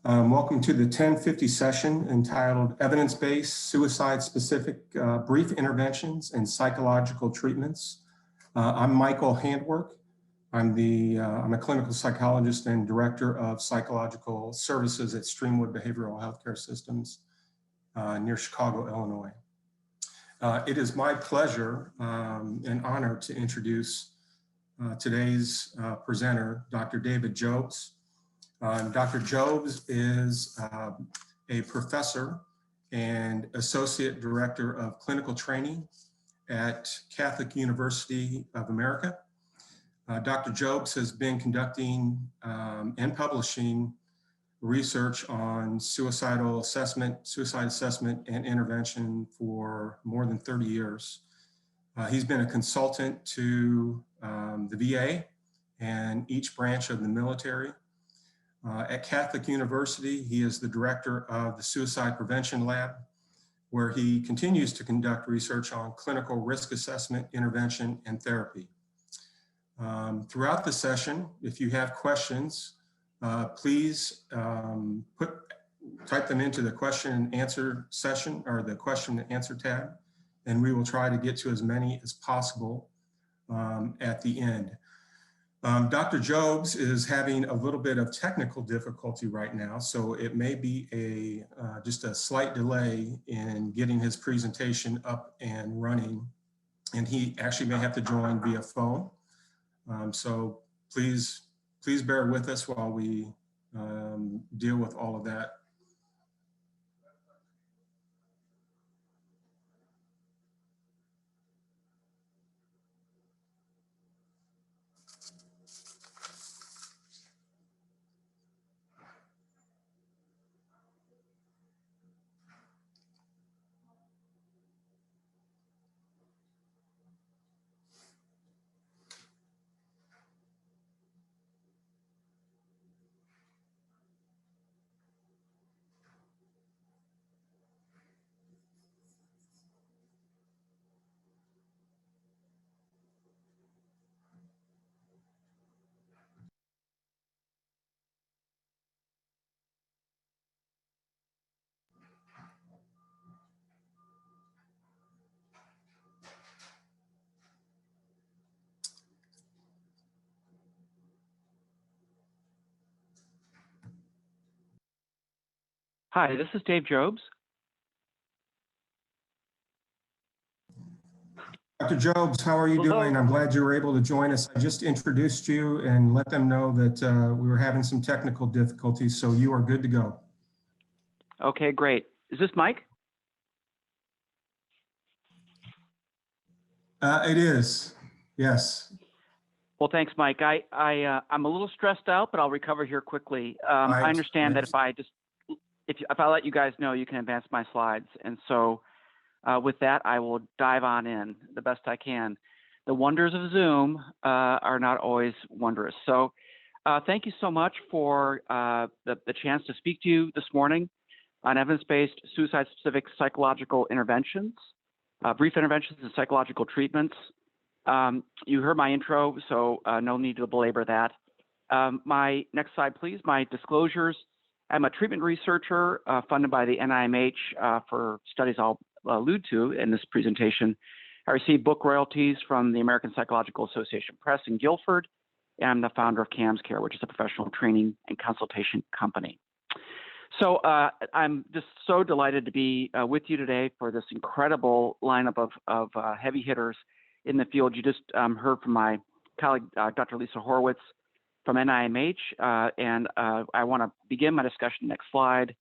Welcome to the 1050 session entitled Evidence-Based Suicide-Specific Brief Interventions and Psychological Treatments. I'm Michael Handwerk. I'm a clinical psychologist and director of psychological services at Streamwood Behavioral Healthcare Systems near Chicago, Illinois. It is my pleasure and honor to introduce today's presenter, Dr. David Jobes. Dr. Jobes is a professor and associate director of clinical training at Catholic University of America. Dr. Jobes has been conducting and publishing research on suicide assessment and intervention for more than 30 years. He's been a consultant to the VA and each branch of the military. At Catholic University, he is the director of the Suicide Prevention Lab, where he continues to conduct research on clinical risk assessment, intervention, and therapy. Throughout the session, if you have questions, please type them into the question and answer session or the question and answer tab, and we will try to get to as many as possible at the end. Dr. Jobes is having a little bit of technical difficulty right now, so it may be just a slight delay in getting his presentation up and running, and he actually may have to join via phone. So please bear with us while we deal with all of that. Hi, this is Dave Jobes. Dr. Jobes, how are you doing? I'm glad you were able to join us. I just introduced you and let them know that we were having some technical difficulties, so you are good to go. Okay, great. Is this Mike? It is, yes. Well, thanks, Mike. I'm a little stressed out, but I'll recover here quickly. I understand that if I let you guys know, you can advance my slides. And so with that, I will dive on in the best I can. The wonders of Zoom are not always wondrous. So thank you so much for the chance to speak to you this morning on evidence-based suicide-specific psychological interventions, brief interventions and psychological treatments. You heard my intro, so no need to belabor that. My next slide, please. My disclosures. I'm a treatment researcher funded by the NIMH for studies I'll allude to in this presentation. I receive book royalties from the American Psychological Association Press in Guilford, and I'm the founder of CAMS Care, which is a professional training and consultation company. So I'm just so delighted to be with you today for this incredible lineup of heavy hitters in the field. You just heard from my colleague, Dr. Lisa Horowitz from NIMH, and I want to begin my discussion, next slide,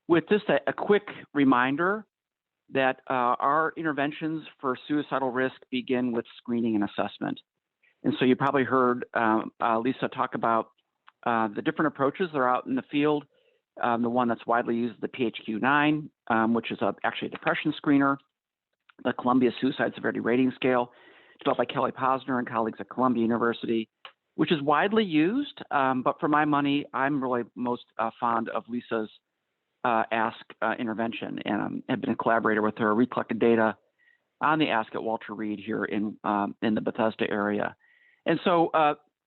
with just a quick reminder that our interventions for suicidal risk begin with screening and assessment. And so you probably heard Lisa talk about the different approaches that are out in the field. The one that's widely used is the PHQ-9, which is actually a depression screener, the Columbia Suicide Severity Rating Scale, developed by Kelly Posner and colleagues at Columbia University, which is widely used, but for my money, I'm really most fond of Lisa's Ask intervention, and have been a collaborator with her. We collected data on the Ask at Walter Reed here in the Bethesda area. And so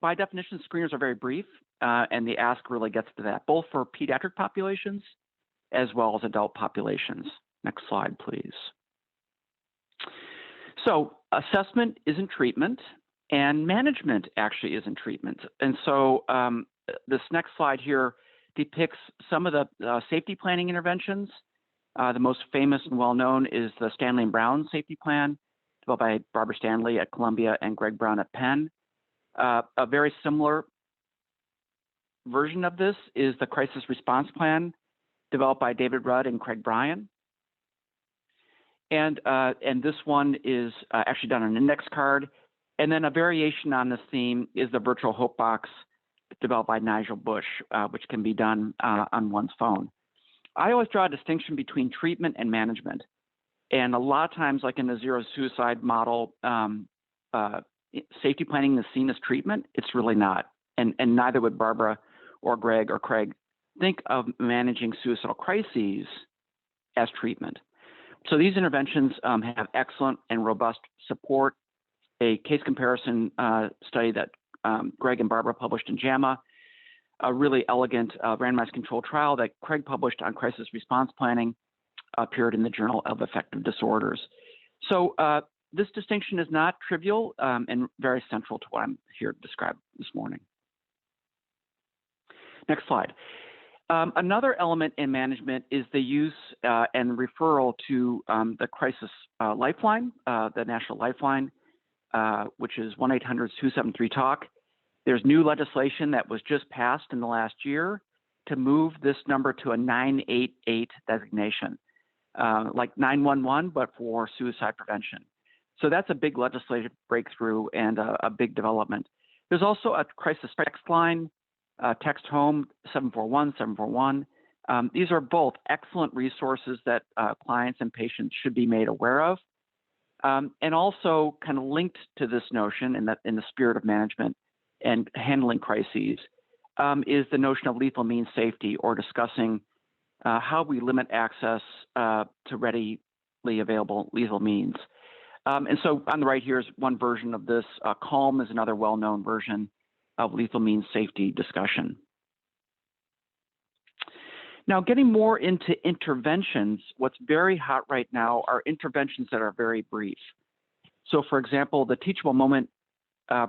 by definition, screeners are very brief. and the ask really gets to that, both for pediatric populations as well as adult populations. Next slide, please. So assessment isn't treatment, and management actually isn't treatment. And so this next slide here depicts some of the safety planning interventions. The most famous and well-known is the Stanley and Brown safety plan, developed by Barbara Stanley at Columbia and Greg Brown at Penn. A very similar version of this is the crisis response plan, developed by David Rudd and Craig Bryan. And this one is actually done on an index card. And then a variation on this theme is the virtual hope box, developed by Nigel Bush, which can be done on one's phone. I always draw a distinction between treatment and management. And a lot of times, like in the zero suicide model, safety planning is seen as treatment. It's really not. And neither would Barbara or Greg or Craig think of managing suicidal crises as treatment. So these interventions have excellent and robust support. A case comparison study that Greg and Barbara published in JAMA, a really elegant randomized controlled trial that Craig published on crisis response planning, appeared in the Journal of Affective Disorders. So this distinction is not trivial and very central to what I'm here to describe this morning. Next slide. Another element in management is the use and referral to the crisis Lifeline, the National Lifeline, which is 1-800-273-TALK. There's new legislation that was just passed in the last year to move this number to a 988 designation, like 911, but for suicide prevention. So that's a big legislative breakthrough and a big development. There's also a crisis text line, text home 741-741. These are both excellent resources that clients and patients should be made aware of. And also kind of linked to this notion in the spirit of management and handling crises is the notion of lethal means safety, or discussing how we limit access to readily available lethal means. And so on the right here is one version of this. CALM is another well-known version of lethal means safety discussion. Now, getting more into interventions, what's very hot right now are interventions that are very brief. So for example, the Teachable Moment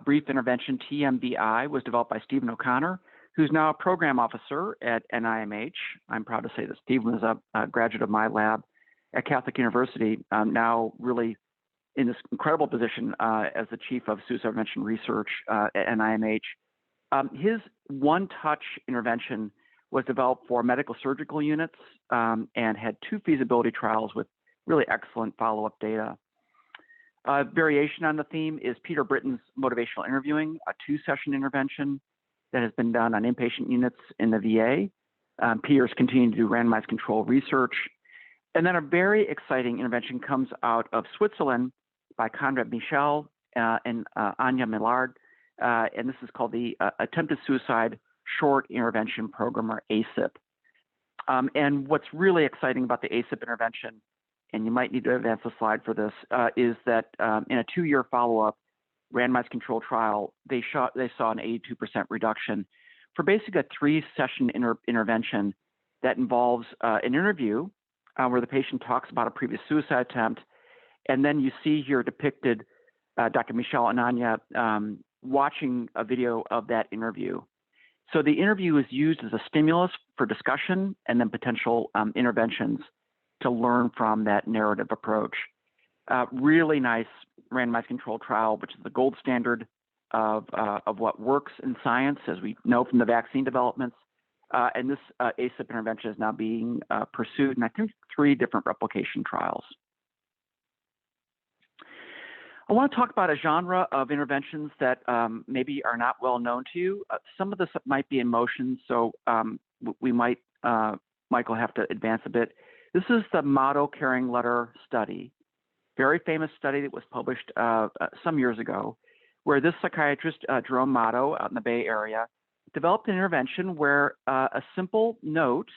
Brief Intervention, TMBI, was developed by Stephen O'Connor, who's now a program officer at NIMH. I'm proud to say that Stephen is a graduate of my lab at Catholic University, now really in this incredible position as the chief of suicide prevention research at NIMH. His one-touch intervention was developed for medical surgical units and had 2 feasibility trials with really excellent follow-up data. Variation on the theme is Peter Britton's motivational interviewing, a 2-session intervention that has been done on inpatient units in the VA. Peter's continuing to do randomized control research. And then a very exciting intervention comes out of Switzerland by Conrad Michel and Anya Millard. And this is called the Attempted Suicide Short Intervention Program, or ASIP. And what's really exciting about the ASIP intervention, and you might need to advance the slide for this, is that in a 2-year follow-up randomized control trial, they saw an 82% reduction for basically a 3-session intervention that involves an interview where the patient talks about a previous suicide attempt. And then you see here depicted Dr. Michel and Anya watching a video of that interview. So the interview is used as a stimulus for discussion and then potential interventions to learn from that narrative approach. Really nice randomized controlled trial, which is the gold standard of what works in science, as we know from the vaccine developments. And this ASIP intervention is now being pursued in, I think, 3 different replication trials. I want to talk about a genre of interventions that maybe are not well known to you. Some of this might be in motion, so we might, Michael, have to advance a bit. This is the Motto Caring Letter study, very famous study that was published some years ago, where this psychiatrist, Jerome Motto, out in the Bay Area, developed an intervention where a simple note,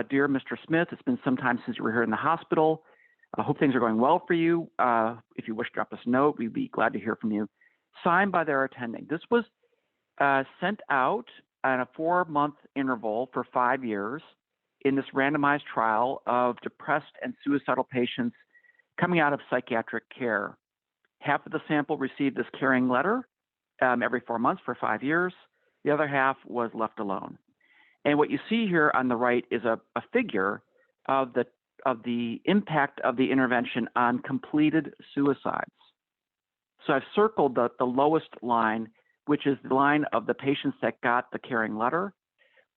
"Dear Mr. Smith, it's been some time since you were here in the hospital. I hope things are going well for you. If you wish to drop us a note, we'd be glad to hear from you," signed by their attending. This was sent out on a 4-month interval for 5 years in this randomized trial of depressed and suicidal patients coming out of psychiatric care. Half of the sample received this caring letter every 4 months for 5 years. The other half was left alone. And what you see here on the right is a figure of the impact of the intervention on completed suicides. So I've circled the lowest line, which is the line of the patients that got the caring letter.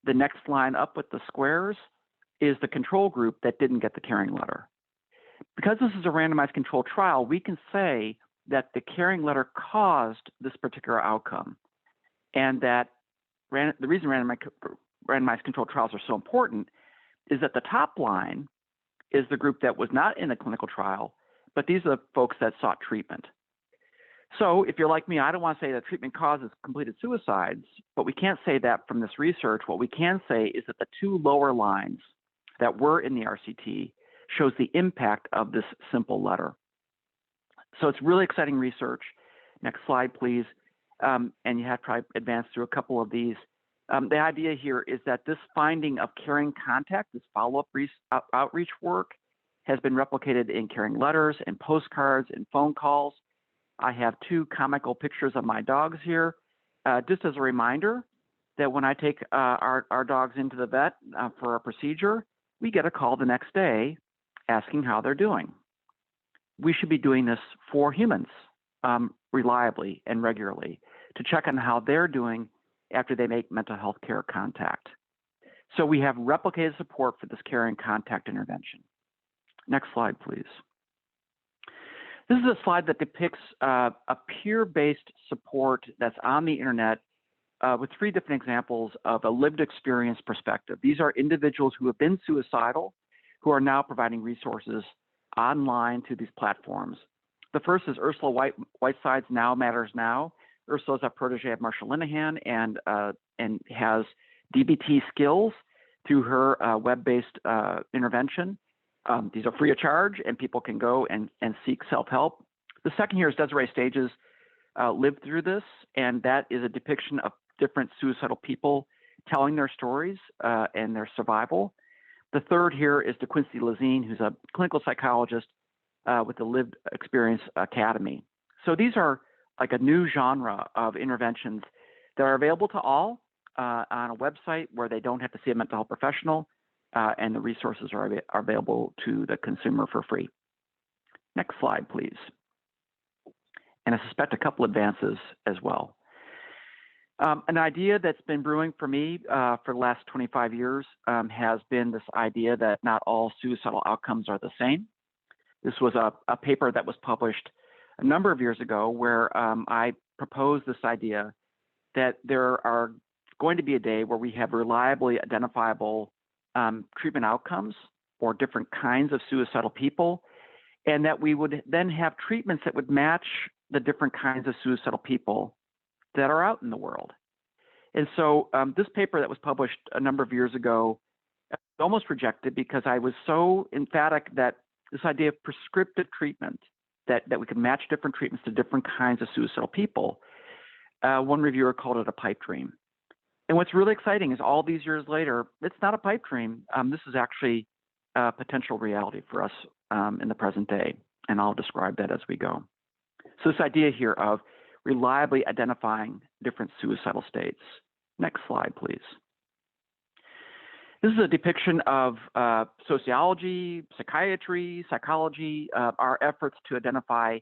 The next line up with the squares is the control group that didn't get the caring letter. Because this is a randomized controlled trial, we can say that the caring letter caused this particular outcome, and that the reason randomized controlled trials are so important is that the top line is the group that was not in a clinical trial, but these are the folks that sought treatment. So if you're like me, I don't want to say that treatment causes completed suicides, but we can't say that from this research. What we can say is that the two lower lines that were in the RCT shows the impact of this simple letter. So it's really exciting research. Next slide, please. And you have to probably advance through a couple of these. The idea here is that this finding of caring contact, this follow-up outreach work, has been replicated in caring letters and postcards and phone calls. I have 2 comical pictures of my dogs here, just as a reminder that when I take our dogs into the vet for a procedure, we get a call the next day asking how they're doing. We should be doing this for humans reliably and regularly to check on how they're doing after they make mental health care contact. So we have replicated support for this caring contact intervention. Next slide, please. This is a slide that depicts a peer-based support that's on the internet with 3 different examples of a lived experience perspective. These are individuals who have been suicidal, who are now providing resources online to these platforms. The first is Ursula Whiteside's Now Matters Now. Ursula is a protege of Marsha Linehan and has DBT skills through her web-based intervention. These are free of charge, and people can go and seek self-help. The second here is Desiree Stages lived through this, and that is a depiction of different suicidal people telling their stories and their survival. The third here is DeQuincy Lazine, who's a clinical psychologist with the Lived Experience Academy. So these are like a new genre of interventions that are available to all on a website where they don't have to see a mental health professional, and the resources are available to the consumer for free. Next slide, please. And I suspect a couple advances as well. An idea that's been brewing for me for the last 25 years has been this idea that not all suicidal outcomes are the same. This was a paper that was published a number of years ago where I proposed this idea that there are going to be a day where we have reliably identifiable treatment outcomes for different kinds of suicidal people, and that we would then have treatments that would match the different kinds of suicidal people that are out in the world. And so this paper that was published a number of years ago almost rejected because I was so emphatic that this idea of prescriptive treatment, that we could match different treatments to different kinds of suicidal people, one reviewer called it a pipe dream. And what's really exciting is all these years later, it's not a pipe dream. This is actually a potential reality for us in the present day, and I'll describe that as we go. So this idea here of reliably identifying different suicidal states. Next slide, please. This is a depiction of sociology, psychiatry, psychology, our efforts to identify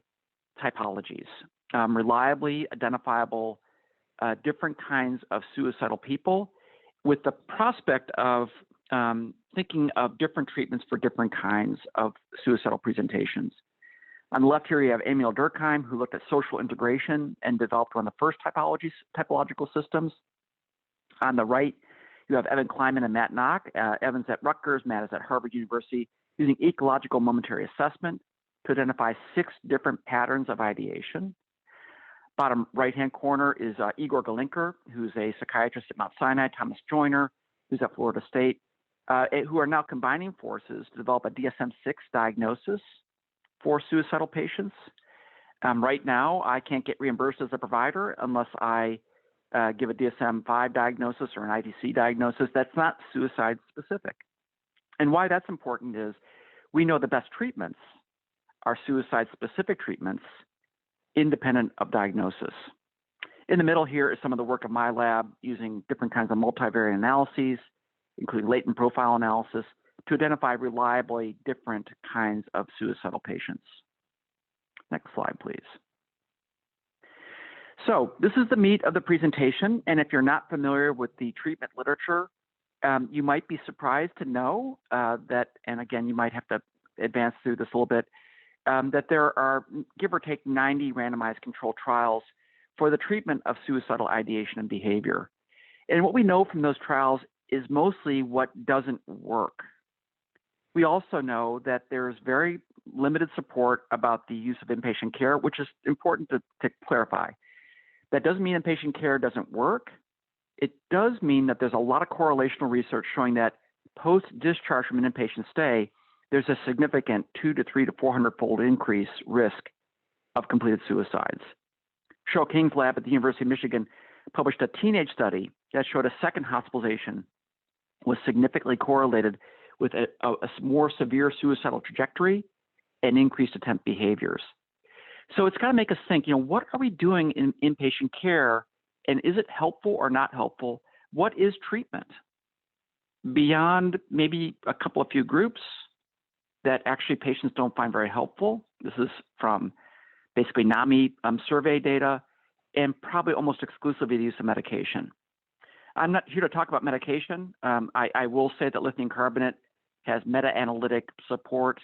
typologies, reliably identifiable different kinds of suicidal people with the prospect of thinking of different treatments for different kinds of suicidal presentations. On the left here, you have Emil Durkheim, who looked at social integration and developed one of the first typological systems. On the right, you have Evan Kleiman and Matt Nock. Evan's at Rutgers, Matt is at Harvard University, using ecological momentary assessment to identify 6 different patterns of ideation. Bottom right-hand corner is Igor Galinker, who's a psychiatrist at Mount Sinai, Thomas Joyner, who's at Florida State, who are now combining forces to develop a DSM-6 diagnosis for suicidal patients. Right now, I can't get reimbursed as a provider unless I give a DSM-5 diagnosis or an IDC diagnosis. That's not suicide specific. And why that's important is we know the best treatments are suicide specific treatments independent of diagnosis. In the middle here is some of the work of my lab using different kinds of multivariate analyses, including latent profile analysis, to identify reliably different kinds of suicidal patients. Next slide, please. So this is the meat of the presentation, and if you're not familiar with the treatment literature, you might be surprised to know that, and again, you might have to advance through this a little bit, that there are, give or take, 90 randomized controlled trials for the treatment of suicidal ideation and behavior. And what we know from those trials is mostly what doesn't work. We also know that there's very limited support about the use of inpatient care, which is important to clarify. That doesn't mean inpatient care doesn't work. It does mean that there's a lot of correlational research showing that post-discharge from an inpatient stay, there's a significant 200 to 300 to 400-fold increase risk of completed suicides. Cheryl King's lab at the University of Michigan published a teenage study that showed a second hospitalization was significantly correlated with a more severe suicidal trajectory and increased attempt behaviors. So it's got to make us think, what are we doing in inpatient care, and is it helpful or not helpful? What is treatment? Beyond maybe a couple of few groups that actually patients don't find very helpful. This is from basically NAMI survey data, and probably almost exclusively the use of medication. I'm not here to talk about medication. I will say that lithium carbonate has meta-analytic support.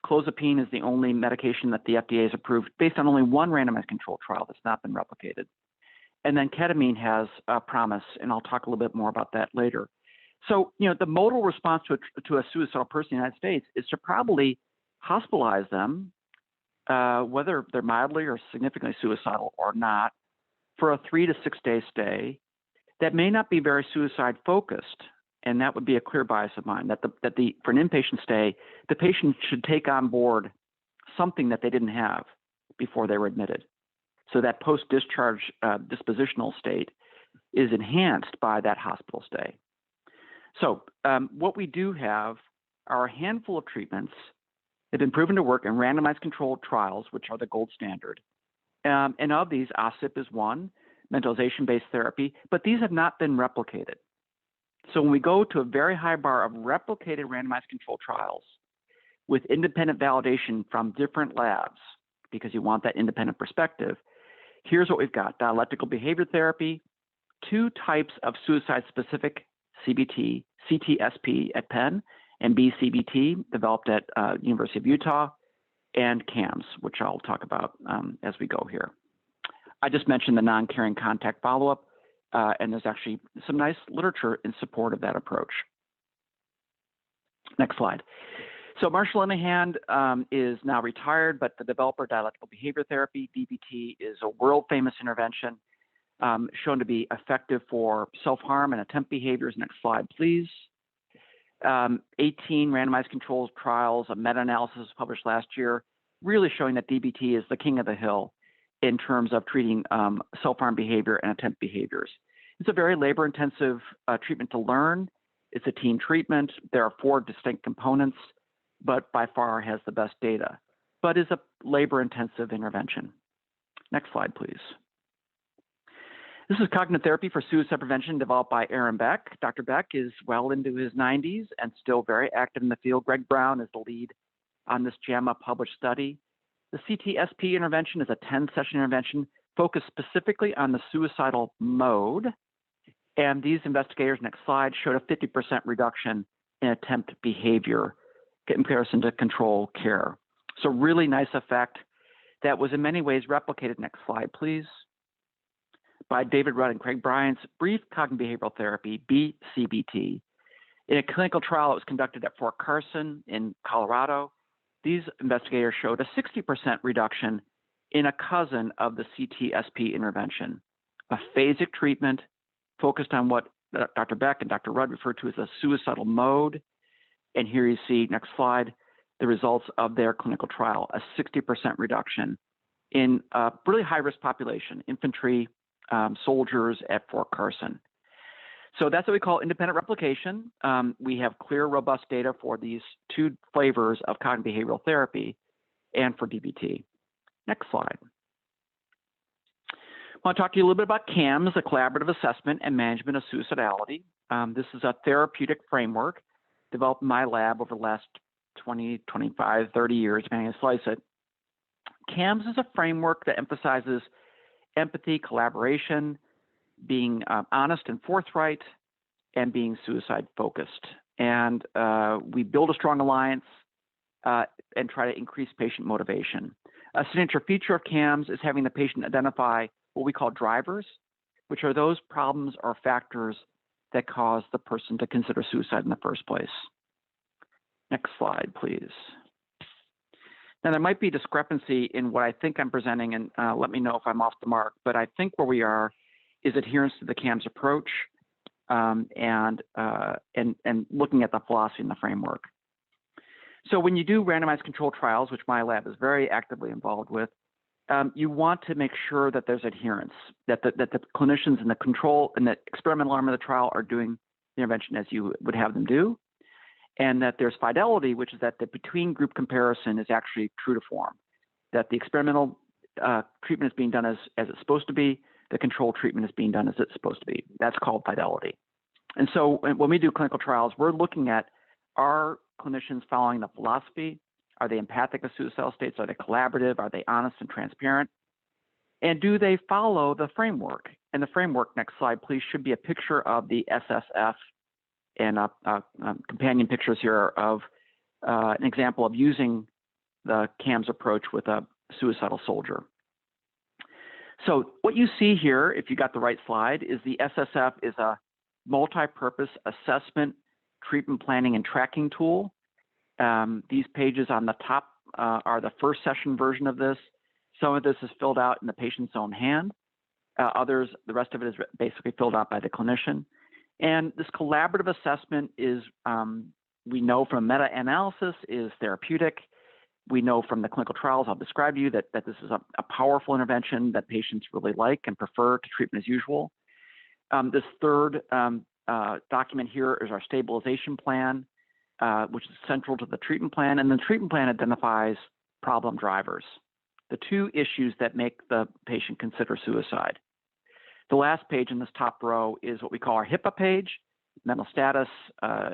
Clozapine is the only medication that the FDA has approved based on only one randomized controlled trial that's not been replicated. And then ketamine has promise, and I'll talk a little bit more about that later. So, the modal response to a suicidal person in the United States is to probably hospitalize them, whether they're mildly or significantly suicidal or not, for a 3 to 6 day stay that may not be very suicide focused. And that would be a clear bias of mine, that for an inpatient stay, the patient should take on board something that they didn't have before they were admitted. So that post-discharge dispositional state is enhanced by that hospital stay. So what we do have are a handful of treatments that have been proven to work in randomized controlled trials, which are the gold standard. And of these, OSIP is one, mentalization-based therapy, but these have not been replicated. So when we go to a very high bar of replicated randomized controlled trials with independent validation from different labs, because you want that independent perspective, here's what we've got: dialectical behavior therapy, 2 types of suicide-specific CBT, CTSP at Penn, and BCBT developed at University of Utah, and CAMS, which I'll talk about as we go here. I just mentioned the non-caring contact follow-up, and there's actually some nice literature in support of that approach. Next slide. So Marshall Linehan is now retired, but the developer of dialectical behavior therapy, DBT, is a world-famous intervention shown to be effective for self-harm and attempt behaviors. Next slide, please. 18 randomized controlled trials, a meta-analysis published last year, really showing that DBT is the king of the hill in terms of treating self-harm behavior and attempt behaviors. It's a very labor-intensive treatment to learn. It's a team treatment. There are 4 distinct components, but by far has the best data, but is a labor-intensive intervention. Next slide, please. This is cognitive therapy for suicide prevention developed by Aaron Beck. Dr. Beck is well into his 90s and still very active in the field. Greg Brown is the lead on this JAMA published study. The CTSP intervention is a 10-session intervention focused specifically on the suicidal mode. And these investigators, next slide, showed a 50% reduction in attempt behavior in comparison to control care. So really nice effect that was in many ways replicated. Next slide, please. By David Rudd and Craig Bryant's brief cognitive behavioral therapy, BCBT, in a clinical trial that was conducted at Fort Carson in Colorado. These investigators showed a 60% reduction in a cousin of the CTSP intervention, a phasic treatment focused on what Dr. Beck and Dr. Rudd referred to as a suicidal mode. And here you see, next slide, the results of their clinical trial, a 60% reduction in a really high-risk population, infantry, soldiers at Fort Carson. So that's what we call independent replication. We have clear, robust data for these two flavors of cognitive behavioral therapy and for DBT. Next slide. I want to talk to you a little bit about CAMS, a collaborative assessment and management of suicidality. This is a therapeutic framework developed in my lab over the last 20, 25, 30 years, depending on how you slice it. CAMS is a framework that emphasizes empathy, collaboration, being honest and forthright, and being suicide focused. And we build a strong alliance and try to increase patient motivation. A signature feature of CAMS is having the patient identify what we call drivers, which are those problems or factors that cause the person to consider suicide in the first place. Next slide, please. Now, there might be discrepancy in what I think I'm presenting, and let me know if I'm off the mark, but I think where we are is adherence to the CAMS approach and looking at the philosophy and the framework. So when you do randomized controlled trials, which my lab is very actively involved with, you want to make sure that there's adherence, that the clinicians in the control and the experimental arm of the trial are doing the intervention as you would have them do, and that there's fidelity, which is that the between group comparison is actually true to form, that the experimental treatment is being done as it's supposed to be, the control treatment is being done as it's supposed to be. That's called fidelity. And so when we do clinical trials, we're looking at, are clinicians following the philosophy? Are they empathic of suicidal states? Are they collaborative? Are they honest and transparent? And do they follow the framework? And the framework, next slide, please, should be a picture of the SSF and companion pictures here of an example of using the CAMS approach with a suicidal soldier. So what you see here, if you got the right slide, is the SSF is a multi-purpose assessment, treatment planning, and tracking tool. These pages on the top are the first session version of this. Some of this is filled out in the patient's own hand. Others, the rest of it is basically filled out by the clinician. And this collaborative assessment is, we know from meta-analysis, is therapeutic. We know from the clinical trials I'll describe to you that this is a powerful intervention that patients really like and prefer to treatment as usual. This third document here is our stabilization plan, which is central to the treatment plan. And the treatment plan identifies problem drivers, the two issues that make the patient consider suicide. The last page in this top row is what we call our HIPAA page, mental status,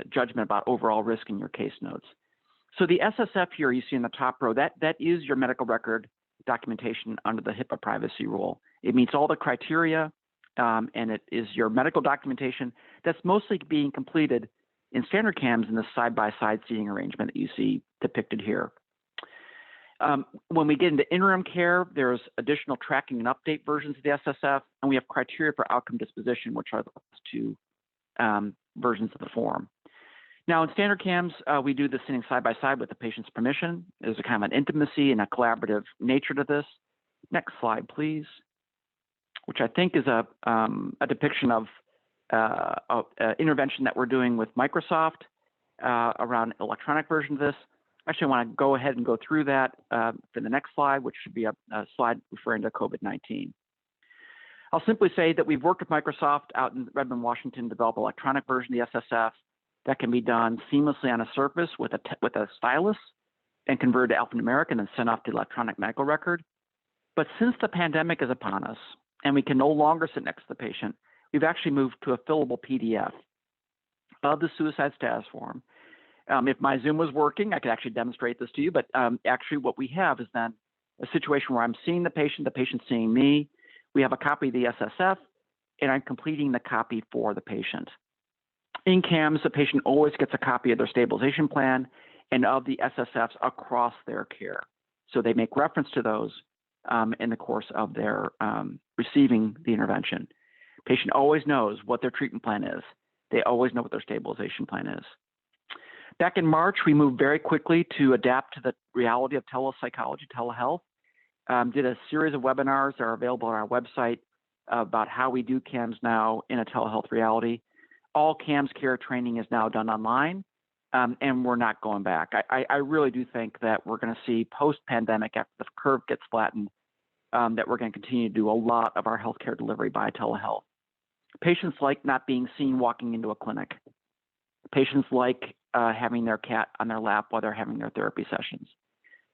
judgment about overall risk in your case notes. So the SSF here you see in the top row, that is your medical record documentation under the HIPAA privacy rule. It meets all the criteria, and it is your medical documentation that's mostly being completed in standard CAMS in this side-by-side seating arrangement that you see depicted here. When we get into interim care, there's additional tracking and update versions of the SSF, and we have criteria for outcome disposition, which are the last two versions of the form. Now, in standard CAMS, we do this sitting side by side with the patient's permission. There's a kind of an intimacy and a collaborative nature to this. Next slide, please, which I think is a depiction of intervention that we're doing with Microsoft around electronic version of this. Actually, I want to go ahead and go through that for the next slide, which should be a slide referring to COVID-19. I'll simply say that we've worked with Microsoft out in Redmond, Washington, to develop an electronic version of the SSF that can be done seamlessly on a surface with a stylus and converted to alphanumeric and then sent off to the electronic medical record. But since the pandemic is upon us and we can no longer sit next to the patient, we've actually moved to a fillable PDF of the suicide status form. If my Zoom was working, I could actually demonstrate this to you, but actually what we have is then a situation where I'm seeing the patient's seeing me. We have a copy of the SSF, and I'm completing the copy for the patient. In CAMS, the patient always gets a copy of their stabilization plan and of the SSFs across their care. So they make reference to those in the course of their receiving the intervention. Patient always knows what their treatment plan is. They always know what their stabilization plan is. Back in March, we moved very quickly to adapt to the reality of telepsychology, telehealth. Did a series of webinars that are available on our website about how we do CAMS now in a telehealth reality. All CAMS care training is now done online, and we're not going back. I really do think that we're going to see post-pandemic, after the curve gets flattened, that we're going to continue to do a lot of our healthcare delivery by telehealth. Patients like not being seen walking into a clinic. Patients like having their cat on their lap while they're having their therapy sessions.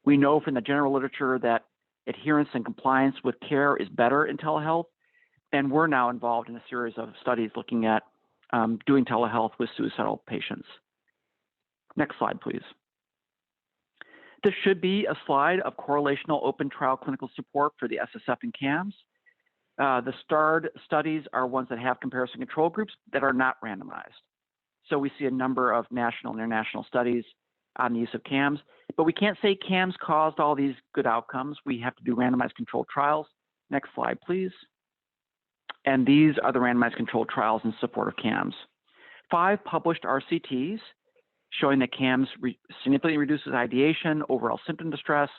We know from the general literature that adherence and compliance with care is better in telehealth, and we're now involved in a series of studies looking at doing telehealth with suicidal patients. Next slide, please. This should be a slide of correlational open trial clinical support for the SSF and CAMS. The STARred studies are ones that have comparison control groups that are not randomized. So we see a number of national and international studies on the use of CAMS, but we can't say CAMS caused all these good outcomes. We have to do randomized controlled trials. Next slide, please. And these are the randomized controlled trials in support of CAMS. 5 published RCTs showing that CAMS significantly reduces ideation, overall symptom distress,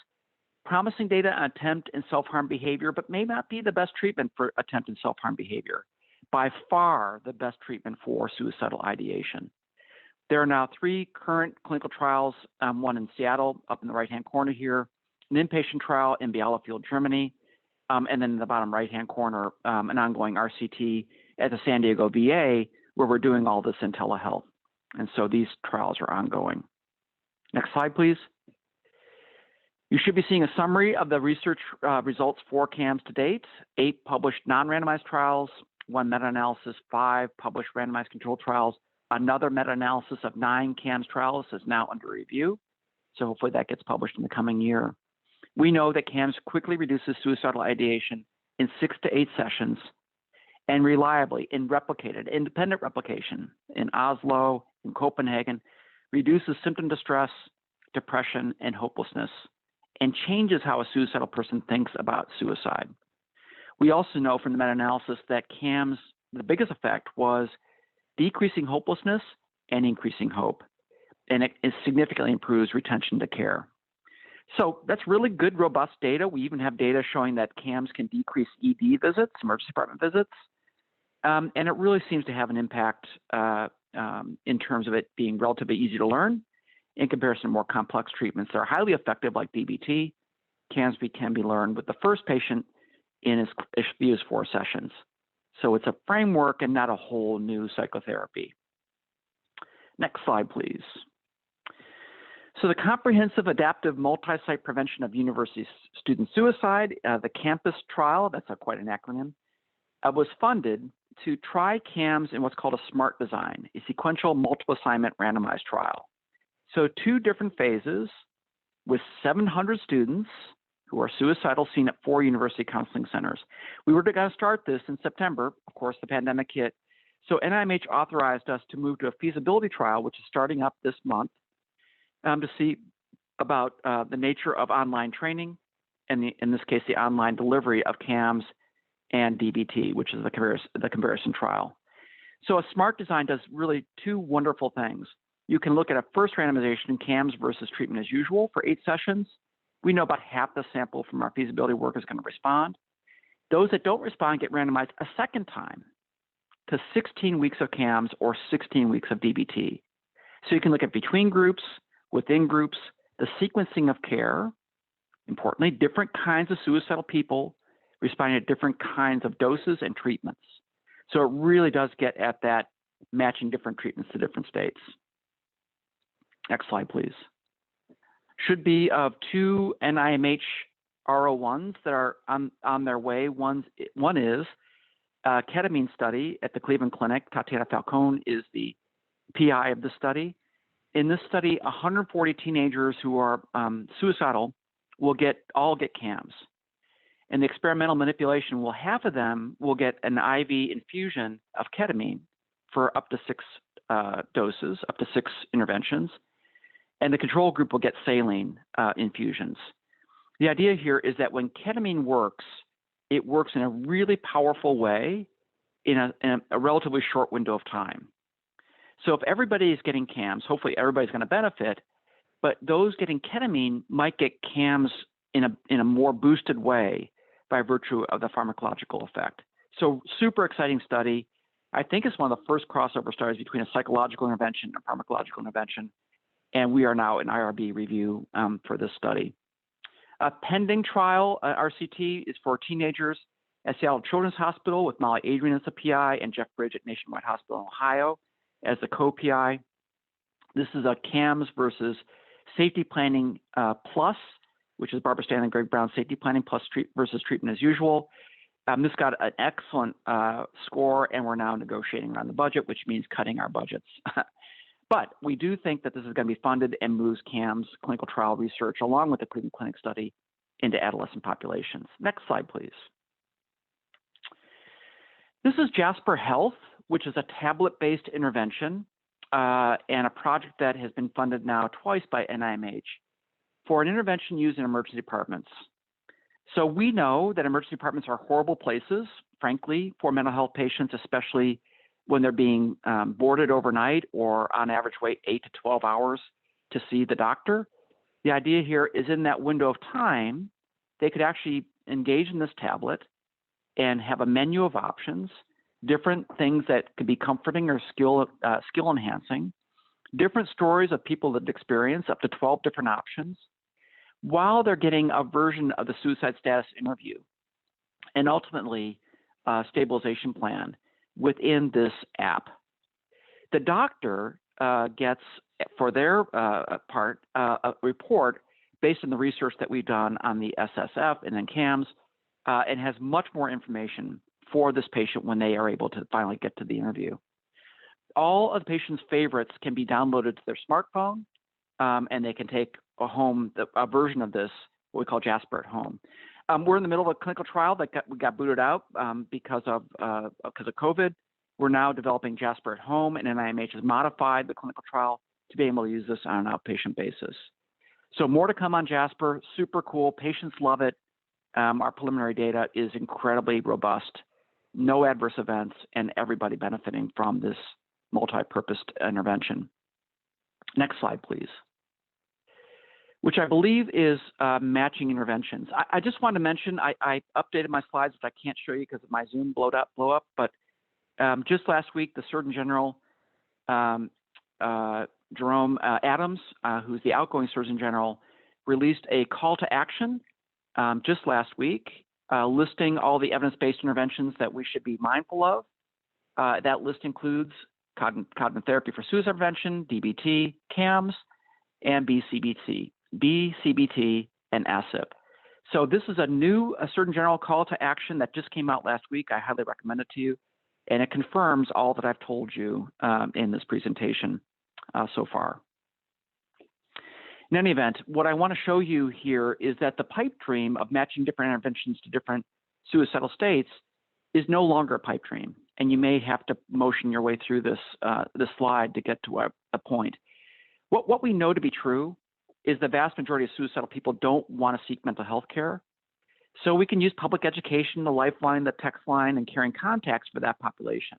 promising data on attempt and self-harm behavior, but may not be the best treatment for attempt and self-harm behavior. By far the best treatment for suicidal ideation. There are now 3 current clinical trials, one in Seattle, up in the right-hand corner here, an inpatient trial in Bielefeld, Germany, and then in the bottom right-hand corner, an ongoing RCT at the San Diego VA, where we're doing all this in telehealth. And so these trials are ongoing. Next slide, please. You should be seeing a summary of the research results for CAMS to date. 8 published non-randomized trials, 1 meta-analysis, 5 published randomized controlled trials. Another meta-analysis of 9 CAMS trials is now under review. So hopefully that gets published in the coming year. We know that CAMS quickly reduces suicidal ideation in 6 to 8 sessions and reliably in replicated, independent replication in Oslo, in Copenhagen, reduces symptom distress, depression, and hopelessness, and changes how a suicidal person thinks about suicide. We also know from the meta-analysis that CAMS, the biggest effect was decreasing hopelessness and increasing hope, and it significantly improves retention to care. So that's really good, robust data. We even have data showing that CAMS can decrease ED visits, emergency department visits, and it really seems to have an impact in terms of it being relatively easy to learn in comparison to more complex treatments that are highly effective like DBT. CAMS can be learned with the first patient in as few as 4 sessions. So it's a framework and not a whole new psychotherapy. Next slide, please. So the Comprehensive Adaptive Multi-Site Prevention of University Student Suicide, the CAMPUS trial, that's quite an acronym, was funded to try CAMS in what's called a SMART design, a sequential multiple assignment randomized trial. So 2 different phases with 700 students who are suicidal seen at 4 university counseling centers. We were going to start this in September. Of course, the pandemic hit. So NIMH authorized us to move to a feasibility trial, which is starting up this month, to see about the nature of online training, and in this case, the online delivery of CAMS and DBT, which is the comparison trial. So a SMART design does really 2 wonderful things. You can look at a first randomization in CAMS versus treatment as usual for 8 sessions. We know about half the sample from our feasibility work is going to respond. Those that don't respond get randomized a second time to 16 weeks of CAMS or 16 weeks of DBT. So you can look at between groups, within groups, the sequencing of care, importantly, different kinds of suicidal people responding to different kinds of doses and treatments. So it really does get at that matching different treatments to different states. Next slide, please. Should be of 2 NIMH R01s that are on their way. One is Ketamine Study at the Cleveland Clinic. Tatiana Falcone is the PI of the study. In this study, 140 teenagers who are suicidal will all get CAMS. And the experimental manipulation half of them will get an IV infusion of ketamine for up to 6 doses, up to 6 interventions. And the control group will get saline infusions. The idea here is that when ketamine works, it works in a really powerful way in a relatively short window of time. So if everybody is getting CAMS, hopefully everybody's going to benefit, but those getting ketamine might get CAMS in a more boosted way by virtue of the pharmacological effect. So super exciting study. I think it's one of the first crossover studies between a psychological intervention and pharmacological intervention. And we are now in IRB review for this study. A pending trial, RCT, is for teenagers at Seattle Children's Hospital with Molly Adrian as the PI and Jeff Bridge at Nationwide Hospital in Ohio as the co-PI. This is a CAMS versus Safety Planning Plus, which is Barbara Stanley and Greg Brown Safety Planning Plus versus Treatment as Usual. This got an excellent score, and we're now negotiating on the budget, which means cutting our budgets. But we do think that this is going to be funded and moves CAMS clinical trial research along with the Cleveland Clinic study into adolescent populations. Next slide, please. This is Jasper Health, which is a tablet-based intervention and a project that has been funded now twice by NIMH for an intervention used in emergency departments. So we know that emergency departments are horrible places, frankly, for mental health patients, especially when they're being boarded overnight or on average wait 8 to 12 hours to see the doctor. The idea here is in that window of time, they could actually engage in this tablet and have a menu of options, different things that could be comforting or skill enhancing, different stories of people that experience up to 12 different options, while they're getting a version of the suicide status interview and ultimately a stabilization plan within this app. The doctor gets, for their part, a report based on the research that we've done on the SSF and then CAMS, and has much more information for this patient when they are able to finally get to the interview. All of the patient's favorites can be downloaded to their smartphone, and they can take a version of this, what we call Jasper at home. We're in the middle of a clinical trial that got booted out because of COVID. We're now developing Jasper at home, and NIMH has modified the clinical trial to be able to use this on an outpatient basis. So more to come on Jasper. Super cool. Patients love it. Our preliminary data is incredibly robust. No adverse events, and everybody benefiting from this multi-purposed intervention. Next slide, please. Which I believe is matching interventions. I just wanted to mention, I updated my slides, which I can't show you because of my Zoom blow up, but just last week, the Surgeon General, Jerome Adams, who's the outgoing Surgeon General, released a call to action just last week, listing all the evidence-based interventions that we should be mindful of. That list includes cognitive therapy for suicide prevention, DBT, CAMS, and BCBT, and ASIP. So this is a new Surgeon General call to action that just came out last week. I highly recommend it to you, and it confirms all that I've told you in this presentation so far. In any event, what I want to show you here is that the pipe dream of matching different interventions to different suicidal states is no longer a pipe dream, and you may have to motion your way through this slide to get to a point. What we know to be true is the vast majority of suicidal people don't want to seek mental health care. So we can use public education, the Lifeline, the text line, and caring contacts for that population.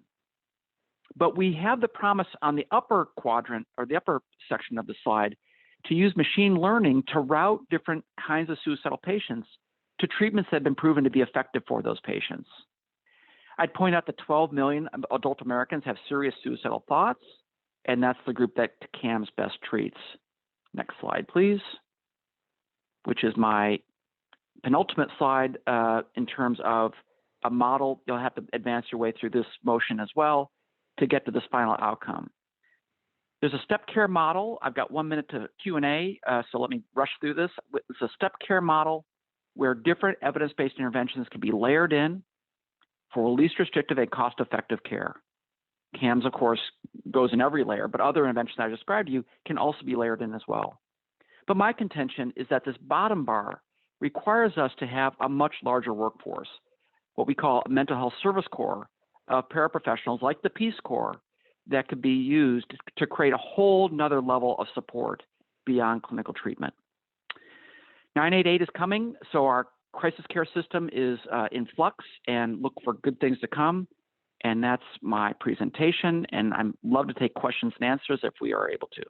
But we have the promise on the upper quadrant or the upper section of the slide to use machine learning to route different kinds of suicidal patients to treatments that have been proven to be effective for those patients. I'd point out that 12 million adult Americans have serious suicidal thoughts, and that's the group that CAMS best treats. Next slide, please, which is my penultimate slide in terms of a model. You'll have to advance your way through this motion as well to get to this final outcome. There's a step care model. I've got 1 minute to Q&A, so let me rush through this. It's a step care model where different evidence-based interventions can be layered in for least restrictive and cost-effective care. CAMS, of course, goes in every layer, but other interventions I described to you can also be layered in as well. But my contention is that this bottom bar requires us to have a much larger workforce, what we call a mental health service corps of paraprofessionals like the Peace Corps that could be used to create a whole nother level of support beyond clinical treatment. 988 is coming, so our crisis care system is in flux, and look for good things to come. And that's my presentation, and I'd love to take questions and answers if we are able to.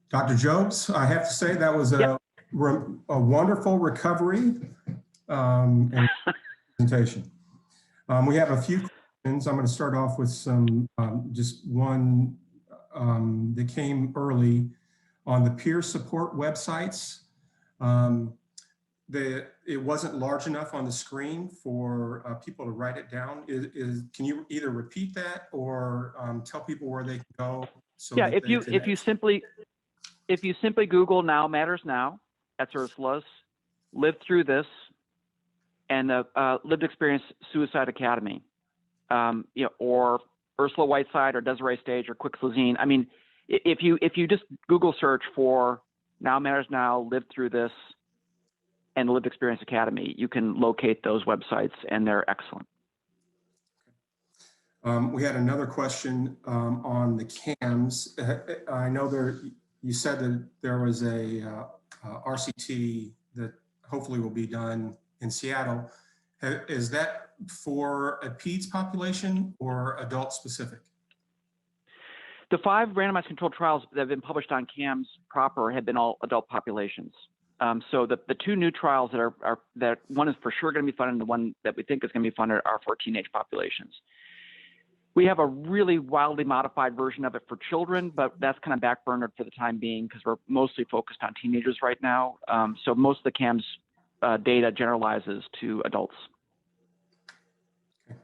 Dr. Jobs, I have to say that was a wonderful recovery and presentation. We have a few questions. I'm going to start off with some, just one that came early On the peer support websites, it wasn't large enough on the screen for people to write it down. Can you either repeat that or tell people where they can go? So yeah, that if you simply Google "Now Matters Now," that's Ursula's, lived through this, and the lived experience suicide academy, or Ursula Whiteside or Desiree Stage or Quick Slezine. I mean, if you just Google search for "Now Matters Now," lived through this, and the Lived Experience Academy, you can locate those websites, and they're excellent. We had another question on the CAMs. I know you said that there was a RCT that hopefully will be done in Seattle. Is that for a PEDS population or adult specific? The 5 randomized controlled trials that have been published on CAMs proper have been all adult populations. So the 2 new trials that one is for sure going to be funded, and the one that we think is going to be funded are for teenage populations. We have a really wildly modified version of it for children, but that's kind of backburnered for the time being because we're mostly focused on teenagers right now. So most of the CAMs data generalizes to adults. Okay.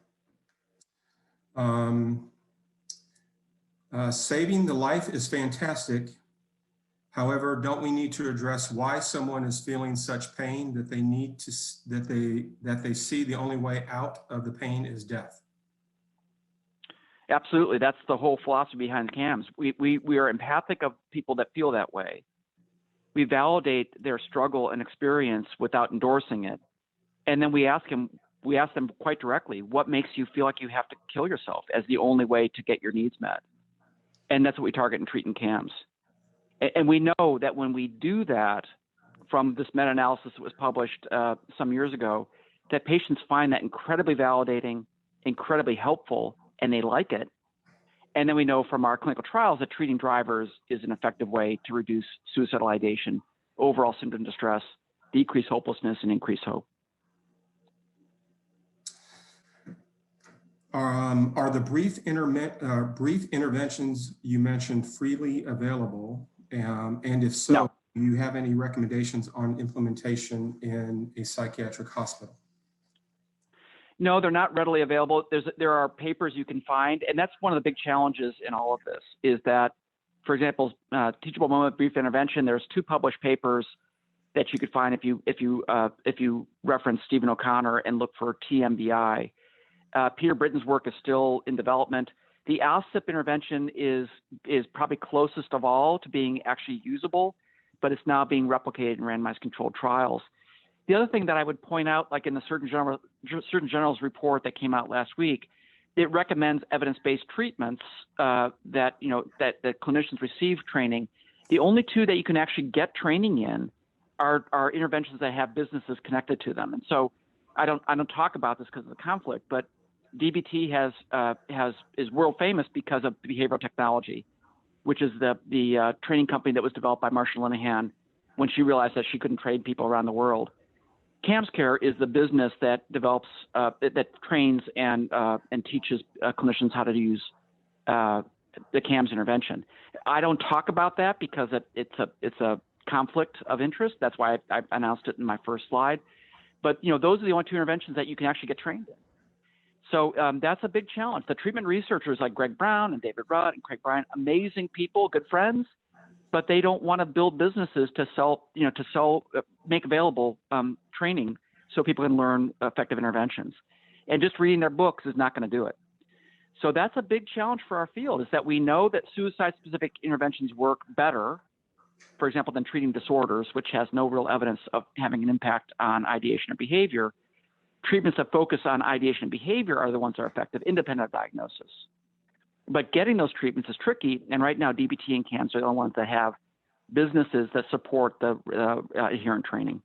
Saving the life is fantastic. However, don't we need to address why someone is feeling such pain that they see the only way out of the pain is death? Absolutely. That's the whole philosophy behind CAMs. We are empathic of people that feel that way. We validate their struggle and experience without endorsing it. And then we ask them quite directly, what makes you feel like you have to kill yourself as the only way to get your needs met? And that's what we target and treat in CAMs. And we know that when we do that, from this meta-analysis that was published some years ago, that patients find that incredibly validating, incredibly helpful, and they like it. And then we know from our clinical trials that treating drivers is an effective way to reduce suicidal ideation, overall symptom distress, decrease hopelessness, and increase hope. Are the brief interventions you mentioned freely available? And if so, No. do you have any recommendations on implementation in a psychiatric hospital? No, they're not readily available. There are papers you can find, and that's one of the big challenges in all of this, is that, for example, Teachable Moment Brief Intervention, there's 2 published papers that you could find if you reference Stephen O'Connor and look for TMBI. Peter Britton's work is still in development. The ALSIP intervention is probably closest of all to being actually usable, but it's now being replicated in randomized controlled trials. The other thing that I would point out, like in the Surgeon General's report that came out last week, it recommends evidence-based treatments that clinicians receive training. The only 2 that you can actually get training in are interventions that have businesses connected to them. And so I don't talk about this because of the conflict, but DBT is world famous because of behavioral technology, which is the training company that was developed by Marsha Linehan when she realized that she couldn't train people around the world. CAMSCare is the business that develops, that trains and teaches clinicians how to use the CAMS intervention. I don't talk about that because it's a conflict of interest. That's why I announced it in my first slide. But those are the only 2 interventions that you can actually get trained in. So that's a big challenge. The treatment researchers like Greg Brown and David Rudd and Craig Bryant, amazing people, good friends, but they don't want to build businesses to sell, make available training so people can learn effective interventions. And just reading their books is not going to do it. So that's a big challenge for our field, is that we know that suicide-specific interventions work better, for example, than treating disorders, which has no real evidence of having an impact on ideation or behavior. Treatments that focus on ideation and behavior are the ones that are effective, independent of diagnosis. But getting those treatments is tricky, and right now DBT and CAMS are the only ones that have businesses that support the adherent training.